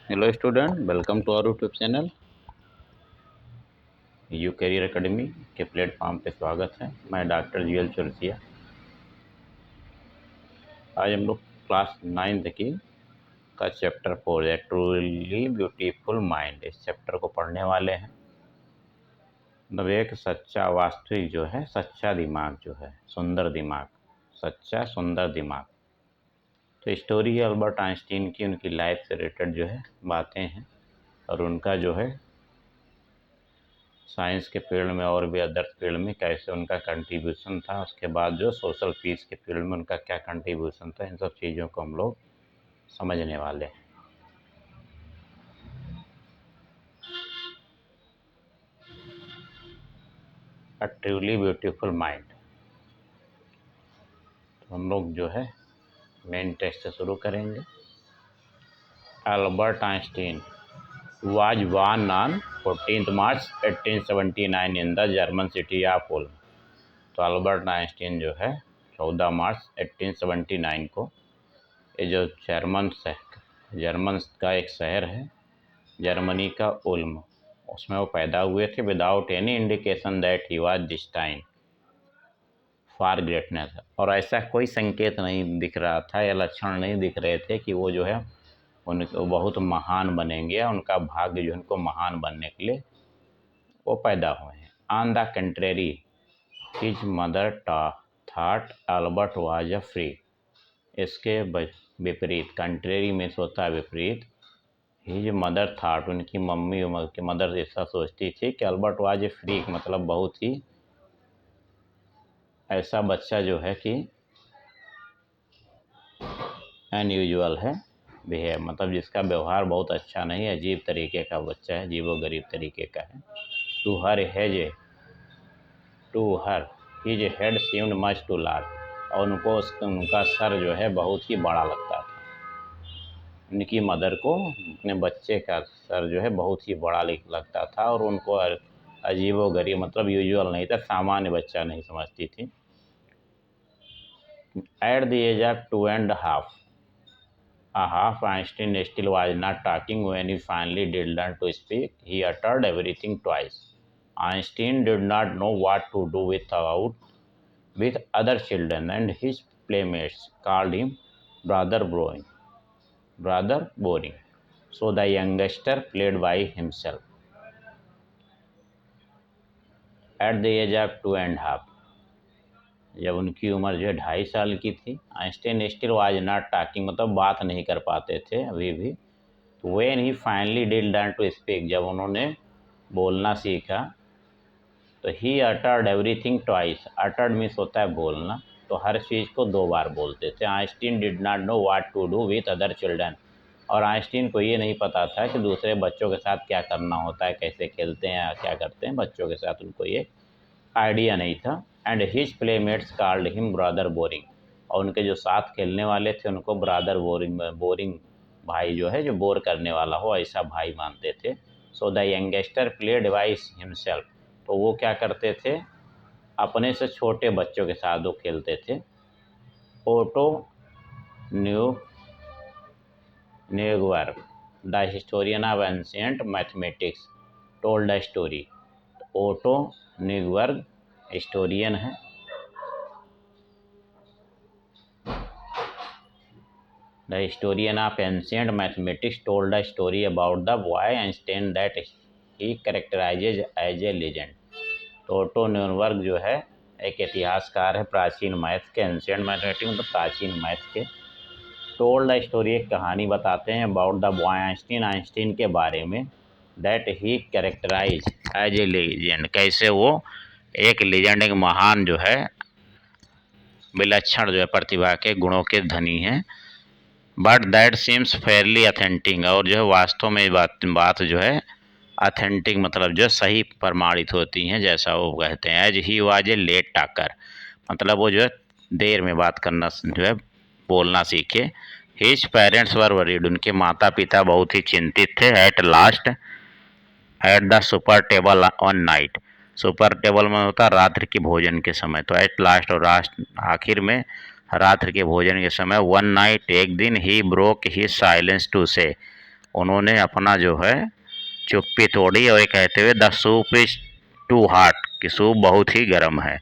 Hello student, welcome to our YouTube channel U Career Academy के platform पे स्वागत है। मैं डॉक्टर जीएल चौरसिया। आज हम लोग क्लास 9th की का चैप्टर 4 है ट्रूली ब्यूटीफुल माइंड। इस चैप्टर को पढ़ने वाले हैं। मतलब एक सच्चा वास्तविक जो है, सच्चा दिमाग जो है, सुंदर दिमाग, सच्चा सुंदर दिमाग। तो स्टोरी है अल्बर्ट आइंस्टीन की, उनकी लाइफ से रिलेटेड जो है बातें हैं और उनका जो है साइंस के फील्ड में और भी अदर फील्ड में कैसे उनका कंट्रीब्यूशन था। उसके बाद जो सोशल पीस के फील्ड में उनका क्या कंट्रीब्यूशन था, इन सब चीज़ों को हम लोग समझने वाले हैं। A truly beautiful mind. तो हम लोग जो है मेन टेक्स्ट से शुरू करेंगे। Albert Einstein was born on 14th March 1879 in the German city of Uloom. तो अल्बर्ट आइंस्टीन जो है 14 मार्च 1879 को, ये जो जर्मन का एक शहर है जर्मनी का उल्म, उसमें वो पैदा हुए थे। Without any indication that he was destined for greatness. और ऐसा कोई संकेत नहीं दिख रहा था या लक्षण नहीं दिख रहे थे कि वो जो है उनको बहुत महान बनेंगे या उनका भाग्य जो उनको महान बनने के लिए वो पैदा हुए हैं। On the contrary his mother thought Albert was a free. इसके विपरीत, कंट्रेरी में होता है विपरीत, हिज मदर थाट, उनकी मम्मी की मदर ऐसा सोचती थी कि अल्बर्ट वाज ए फ्रीक, मतलब बहुत ही ऐसा बच्चा जो है कि अनयूजुअल है बिहेव, मतलब जिसका व्यवहार बहुत अच्छा नहीं, अजीब तरीके का बच्चा है, अजीबो गरीब तरीके का है। To her his head seemed much too large. और उनका सर जो है बहुत ही बड़ा लगता था। उनकी मदर को अपने बच्चे का सर जो है बहुत ही बड़ा लगता था और उनको अजीबो गरीब, मतलब यूजुअल नहीं था, सामान्य बच्चा नहीं समझती थी। At the age of 2.5 Einstein still was not talking when he finally did learn to speak. He uttered everything twice. Einstein did not know what to do with other children, and his playmates called him brother boring. Brother boring. So the youngster played by himself. At the age of 2.5, जब उनकी उम्र जो है 2.5 साल की थी, Einstein still was not talking, मतलब बात नहीं कर पाते थे अभी भी। When he finally did learn to speak, जब उन्होंने बोलना सीखा, तो he uttered everything twice. Uttered means होता है बोलना, तो हर चीज़ को 2 बार बोलते थे। Einstein did not know what to do with other children. और आइंस्टीन को ये नहीं पता था कि दूसरे बच्चों के साथ क्या करना होता है, कैसे खेलते हैं या क्या करते हैं बच्चों के साथ, उनको ये आइडिया नहीं था। And his playmates called him brother boring. और उनके जो साथ खेलने वाले थे उनको ब्रदर बोरिंग, बोरिंग भाई जो है, जो बोर करने वाला हो, ऐसा भाई मानते थे। So the youngster played vice himself. तो वो क्या करते थे, अपने से छोटे बच्चों के साथ वो खेलते थे। ओटो न्यू न्यूगवर्ग, the historian of ancient mathematics, told the story. Otto न्यूगवर्ग हिस्टोरियन है, the historian of ancient mathematics told a story about the boy Einstein that he characterizes as a legend. तो ओटो न्यूनबर्ग जो है एक इतिहासकार है प्राचीन मैथ के, एंशिएंट मैथमेटिक्स मतलब प्राचीन मैथ के। टोल्ड द स्टोरी, एक कहानी बताते हैं, about the boy Einstein, Einstein के बारे में, that he characterize as a legend, कैसे वो एक लेजेंड, एक महान जो है, विलक्षण जो है प्रतिभा के गुणों के धनी हैं। But that seems Fairlie authentic, और जो है वास्तव में बात जो है अथेंटिक, मतलब जो सही प्रमाणित होती हैं, जैसा वो कहते हैं। As he was a late talker, मतलब वो जो है देर में बात करना जो है बोलना सीखे। हिज पेरेंट्स वर वरीड, उनके माता पिता बहुत ही चिंतित थे। At last at the super table on night, super table में होता रात्रि के भोजन के समय, तो एट लास्ट और आखिर में रात्रि के भोजन के समय, वन नाइट, एक दिन, he broke he silence to say, उन्होंने अपना जो है चुप्पी तोड़ी और ये कहते हुए the soup is too hot कि सूप बहुत ही गर्म है।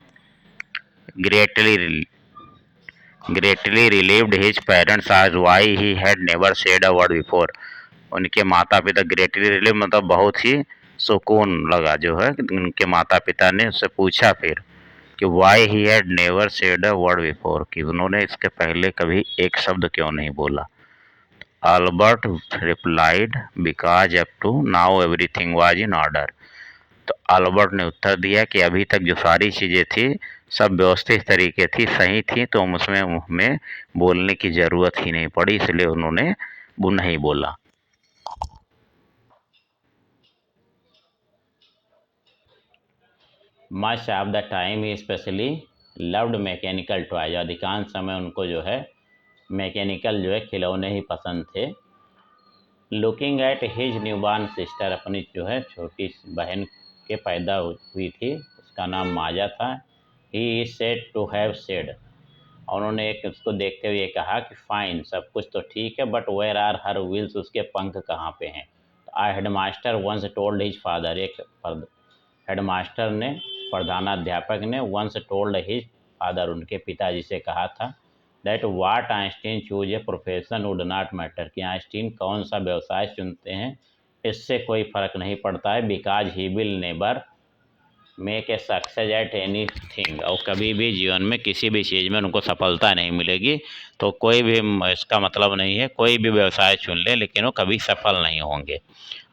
Greatly greatly relieved his parents as why he had never said a word before. उनके माता पिता ग्रेटली रिलीव मतलब बहुत ही सुकून लगा जो है उनके माता पिता ने उससे पूछा फिर कि Y he had never said a word before कि उन्होंने इसके पहले कभी एक शब्द क्यों नहीं बोला। Albert replied because up to now everything was in order. तो अल्बर्ट ने उत्तर दिया कि अभी तक जो सारी चीज़ें थी सब व्यवस्थित तरीके थी, सही थी, तो उसमें हमें बोलने की ज़रूरत ही नहीं पड़ी, इसलिए उन्होंने वो नहीं बोला। Much of the time he specially loved mechanical toys. अधिकांश समय उनको जो है मैकेनिकल जो है खिलौने ही पसंद थे। Looking at his newborn sister, अपनी जो है छोटी बहन के पैदा हुई थी, उसका नाम माजा था। He is said to have said, और उन्होंने एक उसको देखते हुए कहा कि फाइन, सब कुछ तो ठीक है, but where are her wheels, उसके पंख कहाँ पे हैं। A headmaster once told his father, एक हेडमास्टर ने, प्रधानाध्यापक ने, वंस टोल्ड हिज फादर, उनके पिताजी से कहा था that watt Einstein choose a profession would not matter, कि आइंस्टीन कौन सा व्यवसाय चुनते हैं इससे कोई फर्क नहीं पड़ता है। Because he will neighbour make a success at any thing, और कभी भी जीवन में किसी भी चीज़ में उनको सफलता नहीं मिलेगी, तो कोई भी इसका मतलब नहीं है कोई भी व्यवसाय चुन ले लेकिन वो कभी सफल नहीं होंगे।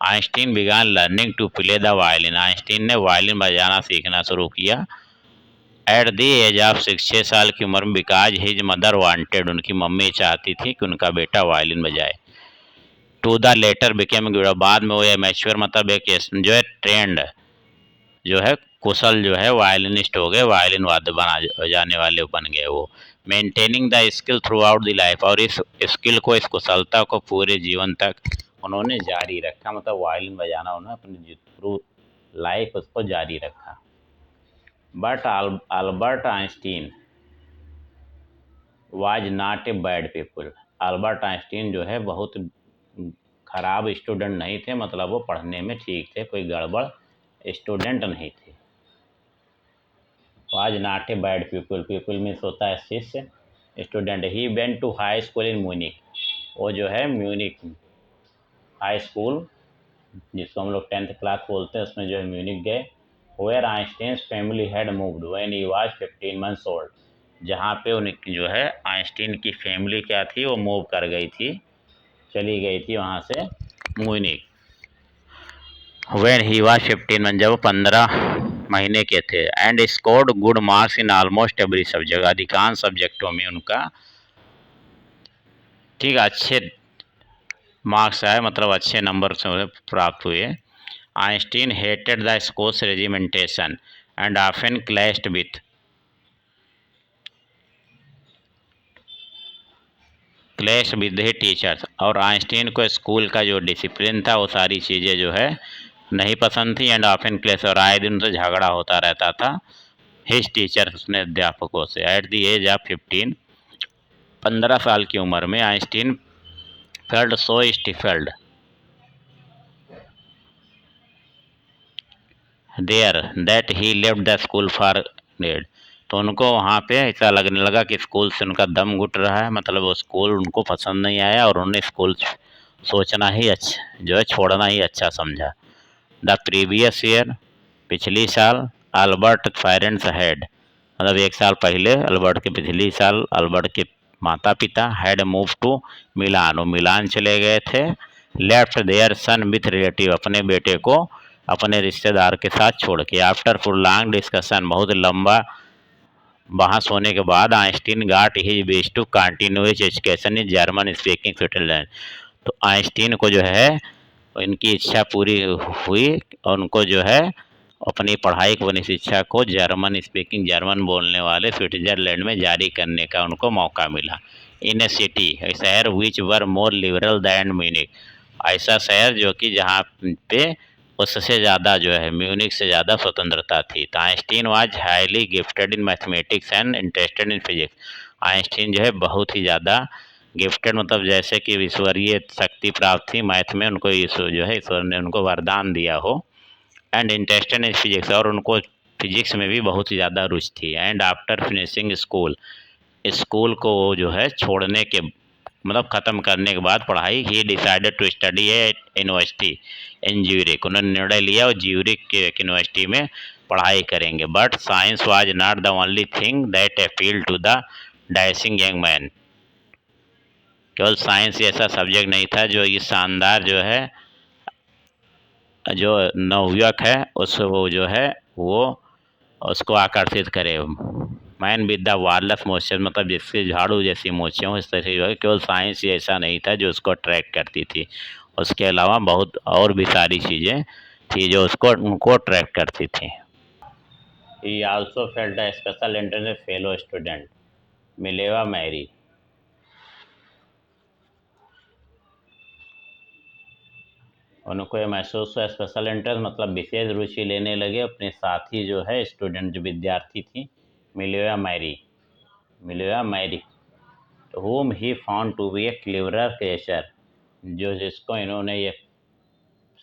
Einstein began learning to play the violin, Einstein ने वायलिन बजाना सीखना शुरू किया एट दी एज ऑफ 6 साल की उम्र में। बिकॉज हिज मदर वांटेड, उनकी मम्मी चाहती थी कि उनका बेटा वायलिन बजाए। To the latter became good, बाद में वो मैच्योर मतलब एक जो है ट्रेंड जो है कुशल जो है वायलिनिस्ट हो गए, वायलिन वाद्य बजाने वाले बन गए वो। Maintaining the skill through out the life, और इस स्किल को, इस कुशलता को पूरे जीवन तक उन्होंने जारी रखा, मतलब वायलिन बजाना उन्होंने अपनी थ्रू लाइफ उसको जारी रखा। But Albert Einstein was not a bad people, Albert Einstein जो है बहुत खराब स्टूडेंट नहीं थे, मतलब वो पढ़ने में ठीक थे, कोई गड़बड़ स्टूडेंट नहीं थे। Was not a bad people, people means होता है शिष्य, student. He went to high school in Munich, वो जो है म्यूनिक हाई स्कूल जिसको हम लोग 10th क्लास बोलते हैं, उसमें जो है म्यूनिक गए। Where Einstein family had moved when he was 15 months old, जहाँ पे उनकी जो है आइंस्टीन की फैमिली क्या थी, वो मूव कर गई थी, चली गई थी वहाँ से Munich. When he was 15 month, जब 15 महीने के थे। And scored good marks in almost every subject, अधिकांश सब्जेक्टों में उनका ठीक अच्छे मार्क्स आए, मतलब अच्छे नंबर से प्राप्त हुए। Einstein hated the schools regimentation and often clashed with he teachers, और आइंस्टीन को स्कूल का जो डिसिप्लिन था वो सारी चीज़ें जो है नहीं पसंद थी। एंड ऑफन क्लैश, और आए दिन उनसे झगड़ा होता रहता था हिज टीचर, उसने अध्यापकों से। एट द एज ऑफ 15, 15 साल की उम्र में Einstein failed so stifled there that he left the school for dead, तो उनको वहाँ पे ऐसा लगने लगा कि स्कूल से उनका दम घुट रहा है, मतलब वो स्कूल उनको पसंद नहीं आया और उन्होंने स्कूल सोचना ही अच्छा जो है छोड़ना ही अच्छा समझा। द प्रीवियस ईयर, पिछली साल, अल्बर्ट पेरेंट्स हैड, मतलब 1 साल पहले अल्बर्ट के पिछली साल अल्बर्ट के माता पिता हैड मूव टू मिलान, वो मिलान चले गए थे। Left there son with relative, अपने बेटे को अपने रिश्तेदार के साथ छोड़ के। आफ्टर फॉर लॉन्ग डिस्कशन, बहुत लंबा बहस होने के बाद, Einstein got his wish to continue his education in German speaking Switzerland, तो आइंस्टीन को जो है इनकी इच्छा पूरी हुई और उनको जो है अपनी पढ़ाई को, अपनी शिक्षा को जर्मन स्पीकिंग, जर्मन बोलने वाले स्विट्जरलैंड में जारी करने का उनको मौका मिला। इन ए सिटी, शहर विच वर मोर लिबरल दैन म्यूनिक, ऐसा शहर जो कि जहाँ पे उससे ज़्यादा जो है म्यूनिक से ज़्यादा स्वतंत्रता थी। तो Einstein was highly gifted in mathematics and interested in physics, Einstein जो है बहुत ही ज़्यादा गिफ्टेड मतलब जैसे कि ईश्वरीय शक्ति प्राप्त थी मैथ में, उनको ईश्वर जो है ईश्वर ने उनको वरदान दिया हो। एंड इंटरेस्टेड इन फिजिक्स, और उनको फिजिक्स में भी बहुत ही ज़्यादा रुचि थी। And after finishing school, school को वो जो है छोड़ने के मतलब ख़त्म करने के बाद पढ़ाई, he decided to study at university in Zurich, उन्होंने निर्णय लिया और ज्यूरिक के यूनिवर्सिटी में पढ़ाई करेंगे। But science was not the only thing that appeal to the dashing young man, केवल साइंस ऐसा सब्जेक्ट नहीं था जो ये शानदार जो है जो नवयुवक है उस वो जो है वो उसको आकर्षित करे। मैन विद द वार्डलेस मोशन, मतलब जिससे झाड़ू जैसी मोछें हो, इस तरह से जो है केवल साइंस ही ऐसा नहीं था जो उसको अट्रैक्ट करती थी, उसके अलावा बहुत और भी सारी चीज़ें थी जो उसको उनको अट्रैक्ट करती थी। He also felt a special interest fellow student Mileva Mari, उनको ये महसूस हुआ स्पेशल इंटरेस्ट मतलब विशेष रुचि लेने लगे अपने साथी जो है स्टूडेंट जो विद्यार्थी थी Mileva Mari, Mileva Mari, whom he found to be a cleverer creature, जो जिसको इन्होंने ये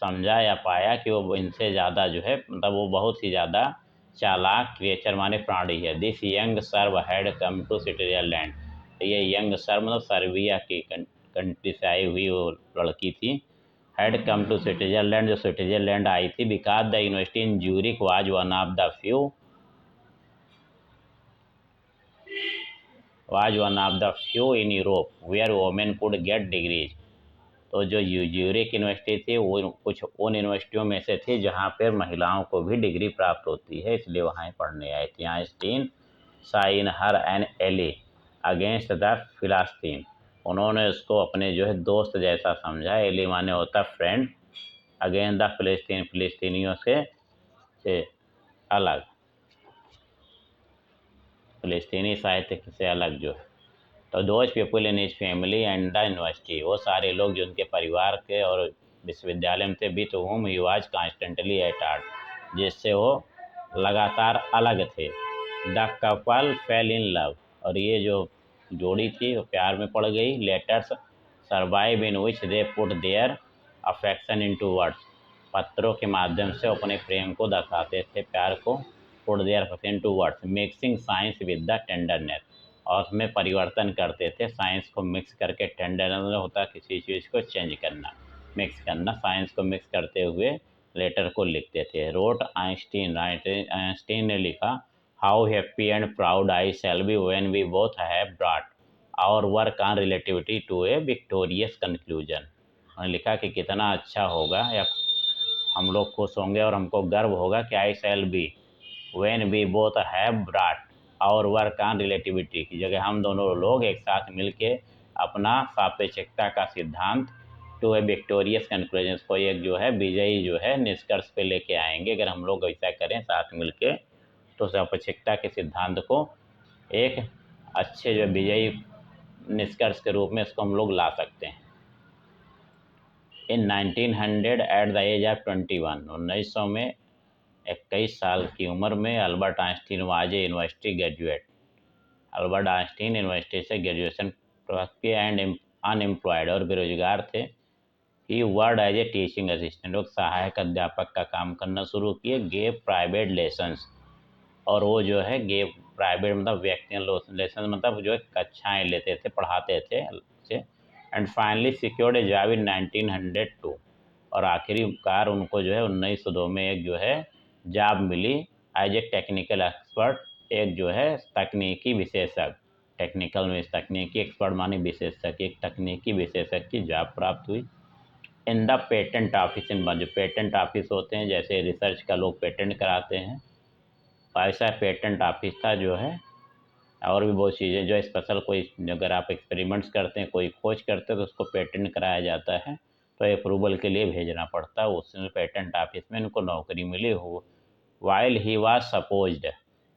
समझा या पाया कि वो इनसे ज़्यादा जो है मतलब वो बहुत ही ज़्यादा चालाक क्रिएचर माने प्राणी है। This young Serb had come to Switzerland, ये यंग सर्व मतलब सर्बिया की कंट्री से आई हुई वो लड़की थी। हैड कम टू स्विट्जरलैंड, जो स्विट्जरलैंड आई थी, because the university in Zurich was one of the few in Europe where women could get degrees, तो जो ज्यूरिक यूनिवर्सिटी थी वो कुछ उन यूनिवर्सिटियों में से थी जहाँ पर महिलाओं को भी डिग्री प्राप्त होती है, इसलिए वहाँ पढ़ने आई थी। Einstein saw in her an ally against the Philistine, उन्होंने उसको अपने जो है दोस्त जैसा समझा, एली माने होता फ्रेंड, अगेंस्ट द फिलिस्तीन फिलिस्तीनियों से अलग, फिलिस्तीनी साहित्य से अलग जो है। तो those people in his family and the university, वो सारे लोग जो उनके परिवार के और विश्वविद्यालय में थे, with home he was constantly at art, जिससे वो लगातार अलग थे। The couple fail in love, और ये जो जोड़ी थी वो प्यार में पड़ गई। Letters survive in which they put their affection into words, पत्रों के माध्यम से अपने प्रेम को दर्शाते थे, प्यार को, put their affection to words, mixing science with the tenderness, और उसमें परिवर्तन करते थे साइंस को मिक्स करके, टेंडरनेस होता किसी चीज़ को चेंज करना, मिक्स करना, साइंस को मिक्स करते हुए लेटर को लिखते थे। रोट आइंस्टीन, आइंस्टीन ने लिखा, how happy and proud I shall be when we both have brought our work on relativity to a victorious conclusion, उन्होंने लिखा कि कितना अच्छा होगा या हम लोग खुश होंगे और हमको गर्व होगा कि I shall be when we both have brought our work on relativity, की जगह हम दोनों लोग एक साथ मिलके अपना सापेक्षता का सिद्धांत टू ए विक्टोरियस कंक्लूजन को एक जो है विजयी जो है निष्कर्ष पे लेके आएंगे। अगर हम लोग ऐसा करें साथ मिलके तो सापेक्षता के सिद्धांत को एक अच्छे जो विजयी निष्कर्ष के रूप में इसको हम लोग ला सकते हैं। In 1900 at the age of 21, 1900 में 21 साल की उम्र में Albert Einstein was a university graduate, Albert Einstein university से ग्रेजुएशन प्राप्त किया एंड अनएम्प्लॉयड, और बेरोजगार थे। He worked as a teaching assistant, वो सहायक अध्यापक का काम करना शुरू किए। गेव प्राइवेट लेसन्स, और वो जो है गेव प्राइवेट मतलब व्यक्तिगत लेसन मतलब जो है कक्षाएँ लेते थे, पढ़ाते थे से। And finally secured A job in 1902, और आखिरकार उनको जो है 1902 में एक जो है जॉब मिली एज ए टेक्निकल एक्सपर्ट, एक जो है तकनीकी विशेषज्ञ, टेक्निकल में तकनीकी एक्सपर्ट माने विशेषज्ञ, एक तकनीकी विशेषज्ञ की जॉब प्राप्त हुई। In the patent office in, जो पेटेंट ऑफिस होते हैं जैसे रिसर्च का लोग पेटेंट कराते हैं, ऐसा पेटेंट ऑफिस था जो है। और भी बहुत चीज़ें जो स्पेशल, कोई अगर आप एक्सपेरिमेंट्स करते हैं, कोई खोज करते हैं तो उसको पेटेंट कराया जाता है, तो अप्रूवल के लिए भेजना पड़ता है, उसमें पेटेंट ऑफिस में इनको नौकरी मिली हो। While he was supposed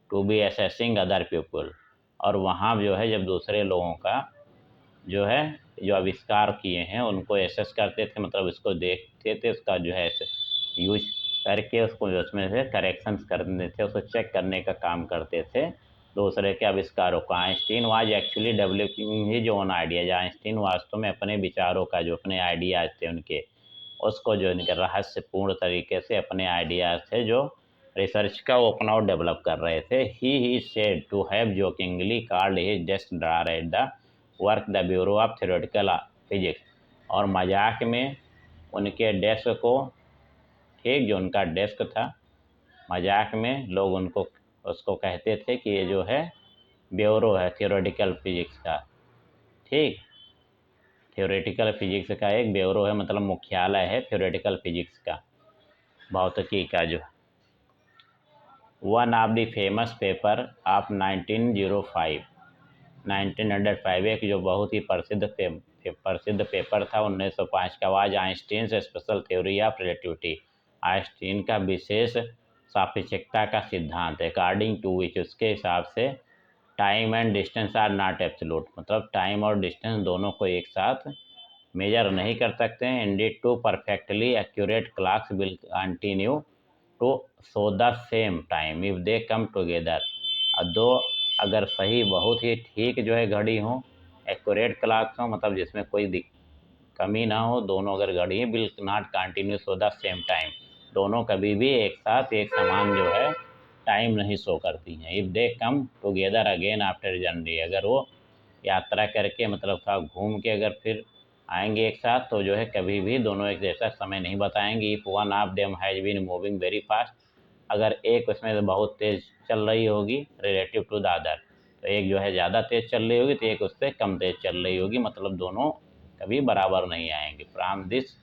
to be assessing other people, और वहाँ जो है जब दूसरे लोगों का जो है जो आविष्कार किए हैं उनको एसेस करते थे, मतलब उसको देखते थे, उसका जो है यूज करके उसको उसमें से करेक्शंस करते थे, उसको चेक करने का काम करते थे, दूसरे के आविष्कारों को। Einstein was actually developing his own ideas. Einstein वास्तव में अपने विचारों का, जो अपने आइडियाज थे उनके, उसको जो इनके रहस्यपूर्ण तरीके से अपने आइडियाज थे जो रिसर्च का, वो अपना और डेवलप कर रहे थे। He said to have jokingly called his desk drawer at the work the bureau of theoretical physics. और मजाक में उनके डेस्क को, ठीक, जो उनका डेस्क था, मजाक में लोग उनको उसको कहते थे कि ये जो है ब्यूरो है थ्योरेटिकल फिजिक्स का। ठीक, थ्योरेटिकल फिजिक्स का एक ब्यूरो है, मतलब मुख्यालय है थ्योरेटिकल फिजिक्स का, भौतिकी का जो। One of the famous paper of 1905 एक जो बहुत ही प्रसिद्ध पेपर था 1905 का, was Einstein special theory of relativity. Einstein का विशेष सापेक्षता का सिद्धांत, अकॉर्डिंग टू विच, उसके हिसाब से time and distance are not absolute, मतलब टाइम और डिस्टेंस दोनों को एक साथ मेजर नहीं कर सकते हैं। Indeed two perfectly accurate clocks will continue to show the same time if they come together. दो अगर सही, बहुत ही ठीक जो है घड़ी हो, एक्यूरेट क्लॉक्स हो, मतलब जिसमें कोई कमी ना हो, दोनों अगर घड़ी will not continue show the same time, दोनों कभी भी एक साथ एक समान जो है टाइम नहीं शो करती हैं। If they come together again after journey, अगर वो यात्रा करके, मतलब था घूम के, अगर फिर आएंगे एक साथ, तो जो है कभी भी दोनों एक जैसा समय नहीं बताएंगे। If one of them has been moving very fast, अगर एक उसमें से बहुत तेज़ चल रही होगी रिलेटिव टू द अदर, तो एक जो है ज़्यादा तेज़ चल रही होगी तो एक उससे कम तेज़ चल रही होगी, मतलब दोनों कभी बराबर नहीं आएंगे। From this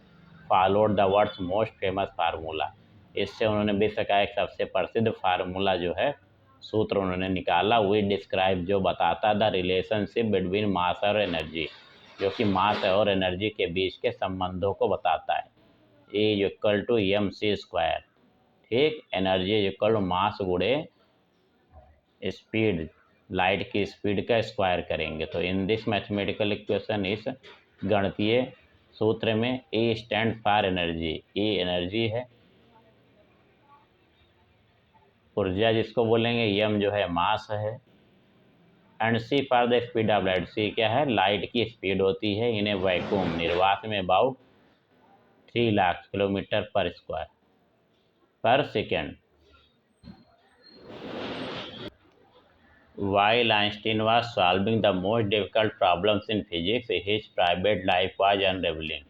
followed the world's most famous formula, इससे उन्होंने विश्व का एक सबसे प्रसिद्ध फार्मूला जो है, सूत्र उन्होंने निकाला। वी डिस्क्राइब, जो बताता द रिलेशनशिप बिटवीन मास और एनर्जी, जो कि मास और एनर्जी के बीच के संबंधों को बताता है। E equal to M C square, ठीक, एनर्जी इक्वल टू मास गुणे स्पीड, लाइट की स्पीड का स्क्वायर करेंगे। तो इन दिस मैथमेटिकल इक्वेशन, इस गणितीय सूत्र में, E stand for energy, E energy है, ऊर्जा जिसको बोलेंगे, एम जो है मास है, and C for the speed of light, C क्या है, लाइट की स्पीड होती है इन ए वैक्यूम, निर्वात में अबाउट 3 लाख किलोमीटर पर स्क्वायर पर second. While Einstein was solving the most difficult problems in physics, his private life was unraveling.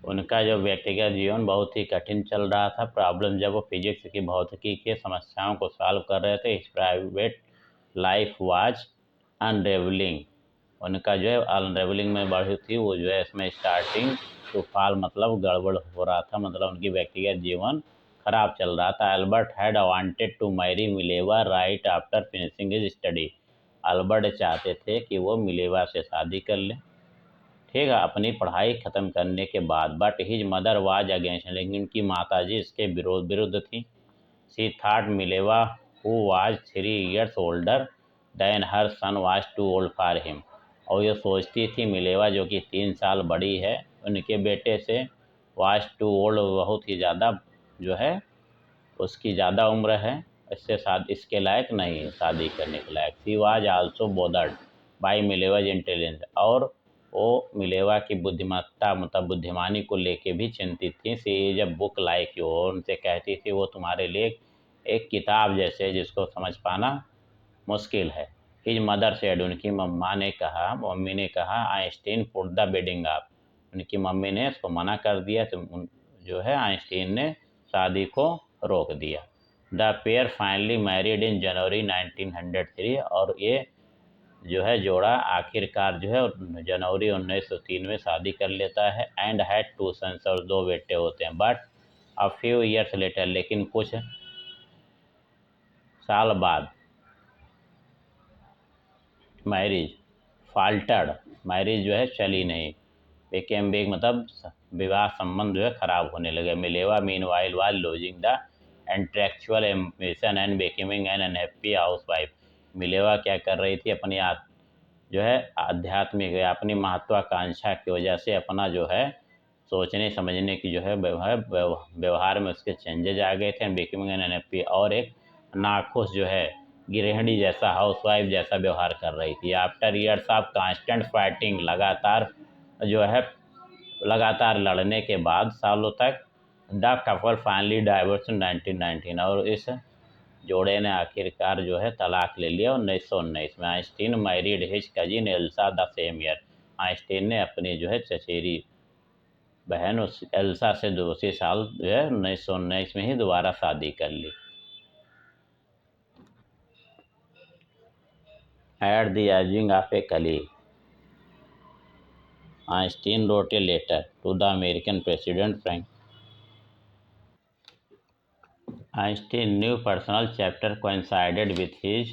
उनका जो व्यक्तिगत जीवन बहुत ही कठिन चल रहा था। प्रॉब्लम, जब वो फिजिक्स की, भौतिकी के समस्याओं को सॉल्व कर रहे थे, his private life was unravelling, उनका जो है अनरेवलिंग में बढ़ी थी, वो जो है इसमें स्टार्टिंग टू फॉल, मतलब गड़बड़ हो रहा था, मतलब उनकी व्यक्तिगत जीवन खराब चल रहा था। Albert had wanted to marry Mileva right after finishing his study, Albert चाहते थे कि वो मिलेवा से शादी कर लें, ठीक है, अपनी पढ़ाई ख़त्म करने के बाद। But his mother was against, लेकिन उनकी माताजी इसके विरुद्ध थी। She thought Mileva who was 3 years older than her son was too old for him, और ये सोचती थी मिलेवा, जो कि 3 साल बड़ी है उनके बेटे से, वाज टू ओल्ड, बहुत ही ज़्यादा जो है उसकी ज़्यादा उम्र है, इससे शादी, इसके लायक नहीं है शादी करने के लायक। She was also bothered by Mileva's intelligence, और वो मिलेवा की बुद्धिमत्ता, मतलब बुद्धिमानी को लेके भी चिंतित थी। She is a book like you, उनसे कहती थी वो तुम्हारे लिए एक किताब जैसे, जिसको समझ पाना मुश्किल है। हिज मदर सेड, उनकी मम्मी ने कहा, Einstein put the bedding up, उनकी मम्मी ने उसको मना कर दिया, तो जो है आइंस्टीन ने शादी को रोक दिया। The pair finally married in January 1903, और ये जो है जोड़ा आखिरकार जो है जनवरी 1903 में शादी कर लेता है। एंड हैड 2 sons, और 2 बेटे होते हैं। But a few years later, लेकिन कुछ साल बाद, मैरिज फाल्टर्ड, मैरिज जो है चली नहीं, बेकेम बिग, मतलब विवाह संबंध जो है खराब होने लगे। Mileva mean while was losing the intellectual ambition and becoming an unhappy house wife, Mileva क्या कर रही थी, अपनी जो है आध्यात्मिक या अपनी महत्वाकांक्षा की वजह से अपना जो है सोचने समझने की जो है व्यवहार में उसके चेंजेज आ गए थे, बिकमिंग एन एनएफपी। और एक नाखुश जो है गृहिणी जैसा, हाउसवाइफ जैसा व्यवहार कर रही थी। After years of constant fighting, जो है लगातार लड़ने के बाद सालों तक, द कपल फाइनली डाइवोर्स इन 1919, और इस जोड़े ने आखिरकार जो है तलाक ले लिया 1919 में। Einstein married his cousin Elsa the same year. Einstein ने अपनी जो है चचेरी बहन उस एल्सा से उसी साल जो है 1919 में ही दोबारा शादी कर ली। At the urging of a colleague, Einstein wrote a letter to the American President Franklin. Einstein's new personal chapter coincided with his